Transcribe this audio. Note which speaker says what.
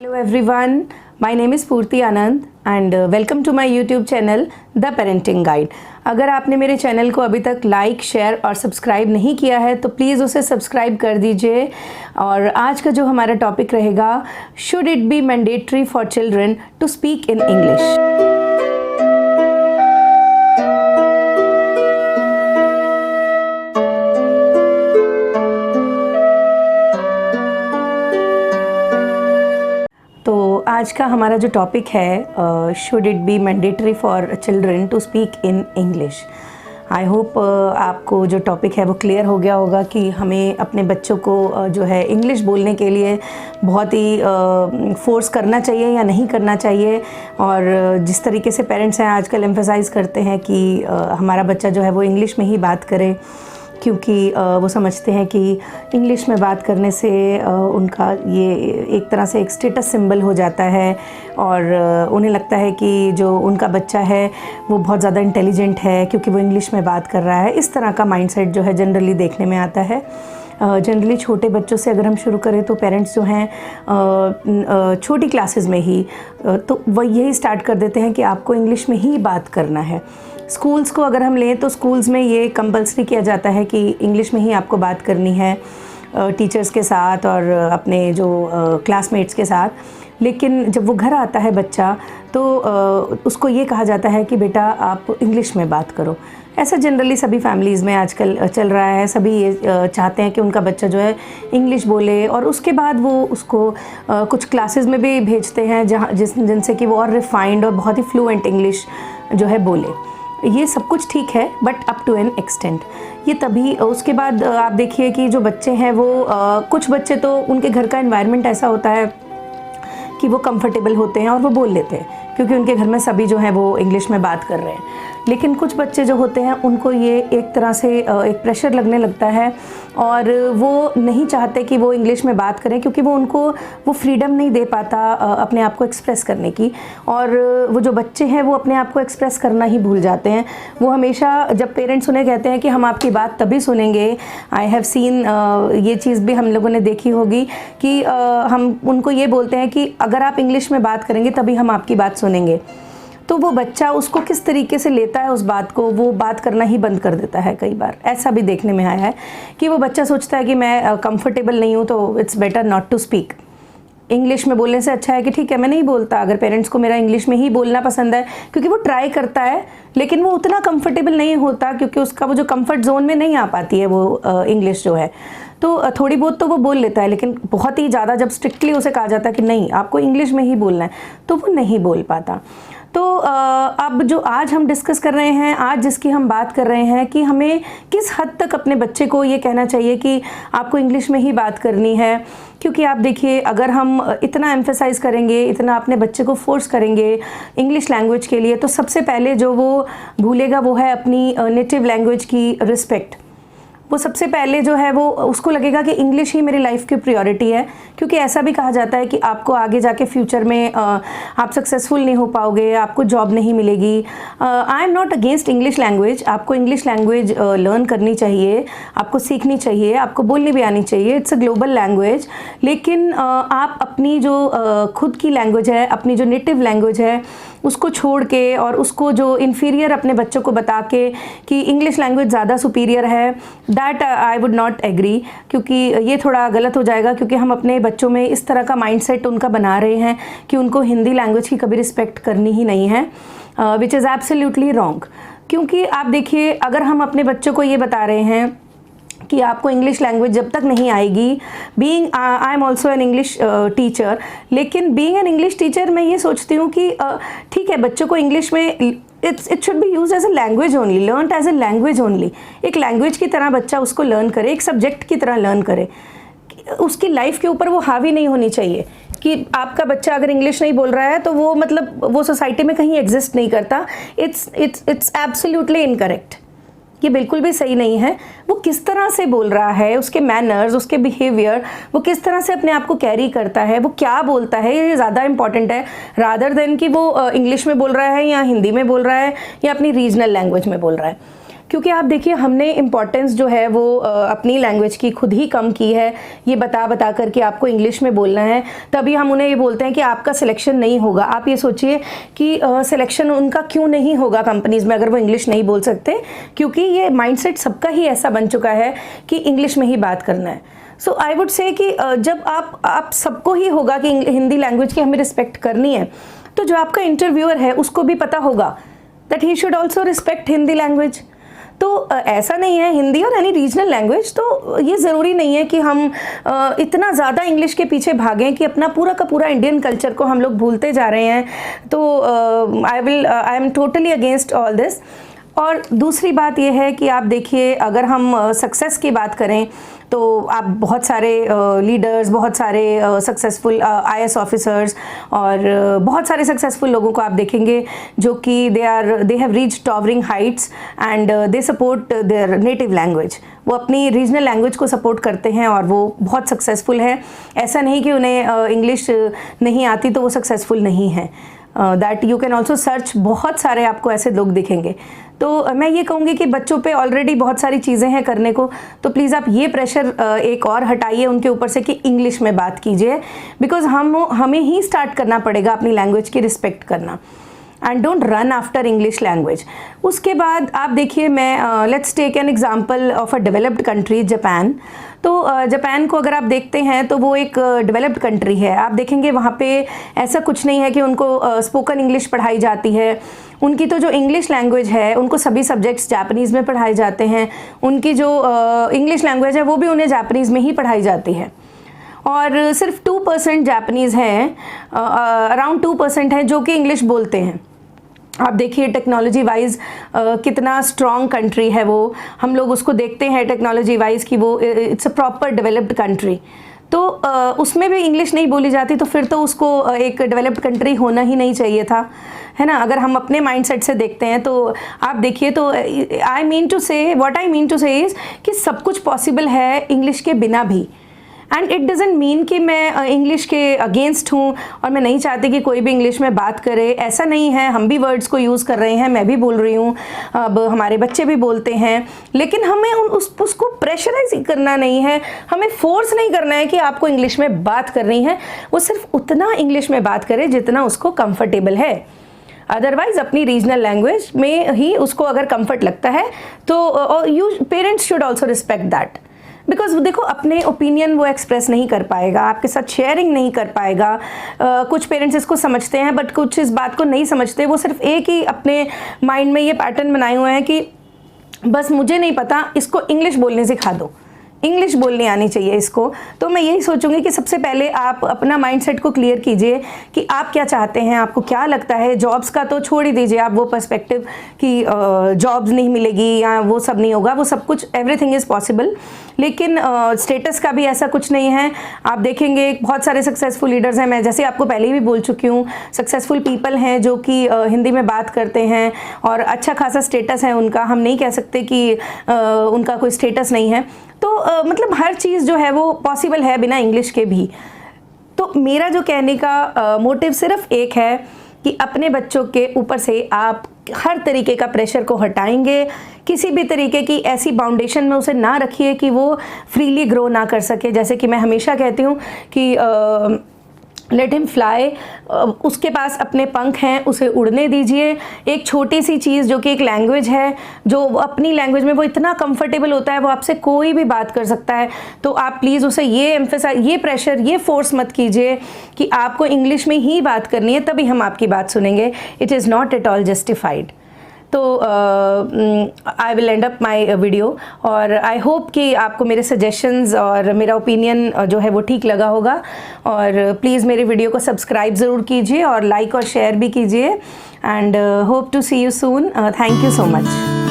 Speaker 1: Hello everyone, my name is Purti Anand and welcome to my YouTube channel The Parenting Guide। अगर आपने मेरे channel को अभी तक लाइक, शेयर और सब्सक्राइब नहीं किया है तो प्लीज़ उसे सब्सक्राइब कर दीजिए। और आज का जो हमारा टॉपिक रहेगा, should it be mandatory for children to speak in English. तो आज का हमारा जो टॉपिक है, should it be mandatory for children to speak in English. I hope आपको जो टॉपिक है वो क्लियर हो गया होगा कि हमें अपने बच्चों को जो है इंग्लिश बोलने के लिए बहुत ही फोर्स करना चाहिए या नहीं करना चाहिए। और जिस तरीके से पेरेंट्स हैं आजकल एम्फसाइज़ करते हैं कि हमारा बच्चा जो है वो इंग्लिश में ही बात करे, क्योंकि वो समझते हैं कि इंग्लिश में बात करने से उनका ये एक तरह से एक स्टेटस सिंबल हो जाता है और उन्हें लगता है कि जो उनका बच्चा है वो बहुत ज़्यादा इंटेलिजेंट है क्योंकि वो इंग्लिश में बात कर रहा है। इस तरह का माइंडसेट जो है जनरली देखने में आता है। जनरली छोटे बच्चों से अगर हम शुरू करें तो पेरेंट्स जो हैं छोटी क्लासेस में ही तो वह यही स्टार्ट कर देते हैं कि आपको इंग्लिश में ही बात करना है। स्कूल्स को अगर हम लें तो स्कूल्स में ये कंपल्सरी किया जाता है कि इंग्लिश में ही आपको बात करनी है टीचर्स के साथ और अपने जो क्लासमेट्स के साथ। लेकिन जब वो घर आता है बच्चा तो उसको ये कहा जाता है कि बेटा आप इंग्लिश में बात करो। ऐसा जनरली सभी फैमिलीज़ में आजकल चल रहा है। सभी ये चाहते हैं कि उनका बच्चा जो है इंग्लिश बोले और उसके बाद वो उसको कुछ क्लासेस में भी भेजते हैं जिनसे कि वो और रिफाइंड और बहुत ही फ्लुएंट इंग्लिश जो है बोले। ये सब कुछ ठीक है but up to an extent. ये तभी उसके बाद आप देखिए कि जो बच्चे हैं वो कुछ बच्चे तो उनके घर का एनवायरनमेंट ऐसा होता है कि वो कंफर्टेबल होते हैं और वो बोल लेते हैं क्योंकि उनके घर में सभी जो हैं वो इंग्लिश में बात कर रहे हैं। लेकिन कुछ बच्चे जो होते हैं उनको ये एक तरह से एक प्रेशर लगने लगता है और वो नहीं चाहते कि वो इंग्लिश में बात करें क्योंकि वो फ्रीडम नहीं दे पाता अपने आप को एक्सप्रेस करने की। और वो जो बच्चे हैं वो अपने आप को एक्सप्रेस करना ही भूल जाते हैं। वो हमेशा जब पेरेंट्स उन्हें कहते हैं कि हम आपकी बात तभी सुनेंगे, आई हैव सीन ये चीज़ भी हम लोगों ने देखी होगी कि हम उनको ये बोलते हैं कि अगर आप इंग्लिश में बात करेंगे तभी हम आपकी बात सुनेंगे। तो वो बच्चा उसको किस तरीके से लेता है उस बात को, वो बात करना ही बंद कर देता है। कई बार ऐसा भी देखने में आया है कि वो बच्चा सोचता है कि मैं कंफर्टेबल नहीं हूँ तो it's better not to speak. English में बोलने से अच्छा है कि ठीक है मैं नहीं बोलता। अगर पेरेंट्स को मेरा इंग्लिश में ही बोलना पसंद है, क्योंकि वो ट्राई करता है लेकिन वो उतना कंफर्टेबल नहीं होता क्योंकि उसका वो जो कंफर्ट जोन में नहीं आ पाती है वो इंग्लिश जो है। तो थोड़ी बहुत तो वो बोल लेता है, लेकिन बहुत ही ज़्यादा जब स्ट्रिक्टली उसे कहा जाता है कि नहीं आपको इंग्लिश में ही बोलना है तो वो नहीं बोल पाता। तो अब जो आज हम डिस्कस कर रहे हैं, आज जिसकी हम बात कर रहे हैं कि हमें किस हद तक अपने बच्चे को ये कहना चाहिए कि आपको इंग्लिश में ही बात करनी है। क्योंकि आप देखिए अगर हम इतना एम्फेसाइज़ करेंगे, इतना अपने बच्चे को फोर्स करेंगे इंग्लिश लैंग्वेज के लिए, तो सबसे पहले जो वो भूलेगा वो है अपनी नेटिव लैंग्वेज की रिस्पेक्ट। वो सबसे पहले जो है वो उसको लगेगा कि इंग्लिश ही मेरी लाइफ की प्रायोरिटी है। क्योंकि ऐसा भी कहा जाता है कि आपको आगे जाके फ्यूचर में आप सक्सेसफुल नहीं हो पाओगे, आपको जॉब नहीं मिलेगी। I am not against English language. आपको इंग्लिश लैंग्वेज लर्न करनी चाहिए, आपको सीखनी चाहिए, आपको बोलनी भी आनी चाहिए। It's a global language. लेकिन आप अपनी जो खुद की लैंग्वेज है, अपनी जो नेटिव लैंग्वेज है उसको छोड़ के और उसको जो इन्फीरियर अपने बच्चों को बता के कि इंग्लिश लैंग्वेज ज़्यादा सुपीरियर है, that I would not agree. क्योंकि ये थोड़ा गलत हो जाएगा क्योंकि हम अपने बच्चों में इस तरह का माइंडसेट उनका बना रहे हैं कि उनको हिंदी लैंग्वेज की कभी रिस्पेक्ट करनी ही नहीं है, विच इज़ एब्सोल्युटली रॉन्ग। क्योंकि आप देखिए अगर हम अपने बच्चों को ये बता रहे हैं कि आपको इंग्लिश लैंग्वेज जब तक नहीं आएगी, being I am also an English teacher, लेकिन बीइंग एन इंग्लिश टीचर मैं ये सोचती हूँ कि ठीक है बच्चों को इंग्लिश में it should be use as a language only, learn as a language only. एक लैंग्वेज की तरह बच्चा उसको लर्न करे, एक सब्जेक्ट की तरह लर्न करे। उसकी लाइफ के ऊपर वो हावी नहीं होनी चाहिए कि आपका बच्चा अगर इंग्लिश नहीं बोल रहा है तो वो मतलब वो सोसाइटी में कहीं एग्जिस्ट नहीं करता। It's absolutely incorrect. ये बिल्कुल भी सही नहीं है। वो किस तरह से बोल रहा है, उसके मैनर्स, उसके बिहेवियर, वो किस तरह से अपने आप को कैरी करता है, वो क्या बोलता है, ये ज़्यादा इंपॉर्टेंट है रादर देन कि वो इंग्लिश में बोल रहा है या हिंदी में बोल रहा है या अपनी रीजनल लैंग्वेज में बोल रहा है। क्योंकि आप देखिए हमने इम्पोर्टेंस जो है वो अपनी लैंग्वेज की खुद ही कम की है, ये बता बता करके आपको इंग्लिश में बोलना है, तभी हम उन्हें ये बोलते हैं कि आपका सिलेक्शन नहीं होगा। आप ये सोचिए कि सिलेक्शन उनका क्यों नहीं होगा कंपनीज़ में अगर वो इंग्लिश नहीं बोल सकते, क्योंकि ये माइंडसेट सबका ही ऐसा बन चुका है कि इंग्लिश में ही बात करना है। सो आई वुड से कि जब आप सबको ही होगा कि हिंदी लैंग्वेज की हमें रिस्पेक्ट करनी है, तो जो आपका इंटरव्यूअर है उसको भी पता होगा that he should also respect Hindi language. तो ऐसा नहीं है हिंदी और एनी रीजनल लैंग्वेज, तो ये ज़रूरी नहीं है कि हम इतना ज़्यादा इंग्लिश के पीछे भागें कि अपना पूरा का पूरा इंडियन कल्चर को हम लोग भूलते जा रहे हैं। तो I am totally against all this. और दूसरी बात यह है कि आप देखिए अगर हम सक्सेस की बात करें तो आप बहुत सारे लीडर्स, बहुत सारे सक्सेसफुल IAS ऑफिसर्स और बहुत सारे सक्सेसफुल लोगों को आप देखेंगे जो कि they have reached towering Heights and they support there native language. वो अपनी रीजनल लैंग्वेज को सपोर्ट करते हैं और वो बहुत सक्सेसफुल है। ऐसा नहीं कि उन्हें इंग्लिश नहीं आती तो वो सक्सेसफुल नहीं है। That you can also search, बहुत सारे आपको ऐसे लोग दिखेंगे। तो मैं ये कहूँगी कि बच्चों पे ऑलरेडी बहुत सारी चीज़ें हैं करने को, तो प्लीज़ आप ये प्रेशर एक और हटाइए उनके ऊपर से कि इंग्लिश में बात कीजिए, बिकॉज हमें ही स्टार्ट करना पड़ेगा अपनी लैंग्वेज की रिस्पेक्ट करना। And don't run after English language. उसके बाद आप देखिए, मैं let's take an example of a developed country Japan. तो जापान को अगर आप देखते हैं तो वो एक डेवलप्ड कंट्री है। आप देखेंगे वहाँ पे ऐसा कुछ नहीं है कि उनको स्पोकन इंग्लिश पढ़ाई जाती है। उनकी तो जो इंग्लिश लैंग्वेज है उनको सभी सब्जेक्ट्स जापानीज़ में पढ़ाए जाते हैं। उनकी जो इंग्लिश लैंग्वेज है वो भी उन्हें जापानीज़ में ही पढ़ाई जाती है। और सिर्फ 2% जापानीज़ हैं, अराउंड 2% हैं जो कि इंग्लिश बोलते हैं। आप देखिए टेक्नोलॉजी वाइज कितना स्ट्रॉन्ग कंट्री है वो, हम लोग उसको देखते हैं टेक्नोलॉजी वाइज कि वो it's a proper developed country. तो उसमें भी इंग्लिश नहीं बोली जाती तो फिर तो उसको एक डेवलप्ड कंट्री होना ही नहीं चाहिए था, है ना। अगर हम अपने माइंडसेट से देखते हैं तो आप देखिए, तो आई मीन टू से इज़ कि सब कुछ पॉसिबल है इंग्लिश के बिना भी। एंड इट डजेंट मीन कि मैं इंग्लिश के अगेंस्ट हूँ और मैं नहीं चाहती कि कोई भी इंग्लिश में बात करे, ऐसा नहीं है। हम भी वर्ड्स को यूज़ कर रहे हैं, मैं भी बोल रही हूँ, अब हमारे बच्चे भी बोलते हैं, लेकिन हमें उसको प्रेशराइज करना नहीं है, हमें फोर्स नहीं करना है कि आपको इंग्लिश में बात करनी है। वो सिर्फ उतना इंग्लिश में बात करे जितना उसको कंफर्टेबल है। अदरवाइज अपनी रीजनल लैंग्वेज में ही उसको अगर कंफर्ट लगता है तो you parents should also respect that. Because देखो अपने ओपिनियन वो एक्सप्रेस नहीं कर पाएगा, आपके साथ शेयरिंग नहीं कर पाएगा। कुछ पेरेंट्स इसको समझते हैं बट कुछ इस बात को नहीं समझते। वो सिर्फ एक ही अपने माइंड में ये पैटर्न बनाए हुए हैं कि बस मुझे नहीं पता, इसको इंग्लिश बोलने सिखा दो, इंग्लिश बोलनी आनी चाहिए इसको। तो मैं यही सोचूंगी कि सबसे पहले आप अपना माइंडसेट को क्लियर कीजिए कि आप क्या चाहते हैं, आपको क्या लगता है। जॉब्स का तो छोड़ ही दीजिए आप वो पर्सपेक्टिव कि जॉब्स नहीं मिलेगी या वो सब नहीं होगा, वो सब कुछ एवरीथिंग इज़ पॉसिबल। लेकिन स्टेटस का भी ऐसा कुछ नहीं है। आप देखेंगे बहुत सारे सक्सेसफुल लीडर्स हैं, मैं जैसे आपको पहले ही भी बोल चुकी हूँ, सक्सेसफुल पीपल हैं जो कि हिंदी में बात करते हैं और अच्छा खासा स्टेटस है उनका। हम नहीं कह सकते कि उनका कोई स्टेटस नहीं है। तो मतलब हर चीज़ जो है वो पॉसिबल है बिना इंग्लिश के भी। तो मेरा जो कहने का मोटिव सिर्फ एक है कि अपने बच्चों के ऊपर से आप हर तरीके का प्रेशर को हटाएंगे, किसी भी तरीके की ऐसी बाउंडेशन में उसे ना रखिए कि वो फ्रीली ग्रो ना कर सके। जैसे कि मैं हमेशा कहती हूँ कि लेट हिम फ्लाई, उसके पास अपने पंख हैं, उसे उड़ने दीजिए। एक छोटी सी चीज़ जो कि एक लैंग्वेज है, जो अपनी लैंग्वेज में वो इतना कंफर्टेबल होता है, वो आपसे कोई भी बात कर सकता है। तो आप प्लीज़ उसे ये एम्फेसाइज, ये प्रेशर, ये फोर्स मत कीजिए कि आपको इंग्लिश में ही बात करनी है तभी हम आपकी बात सुनेंगे। It is not at all justified. तो I will end up my video और आई होप कि आपको मेरे सजेशंस और मेरा ओपिनियन जो है वो ठीक लगा होगा। और प्लीज़ मेरे वीडियो को सब्सक्राइब ज़रूर कीजिए और लाइक और शेयर भी कीजिए। And hope to see you soon. Thank you so much.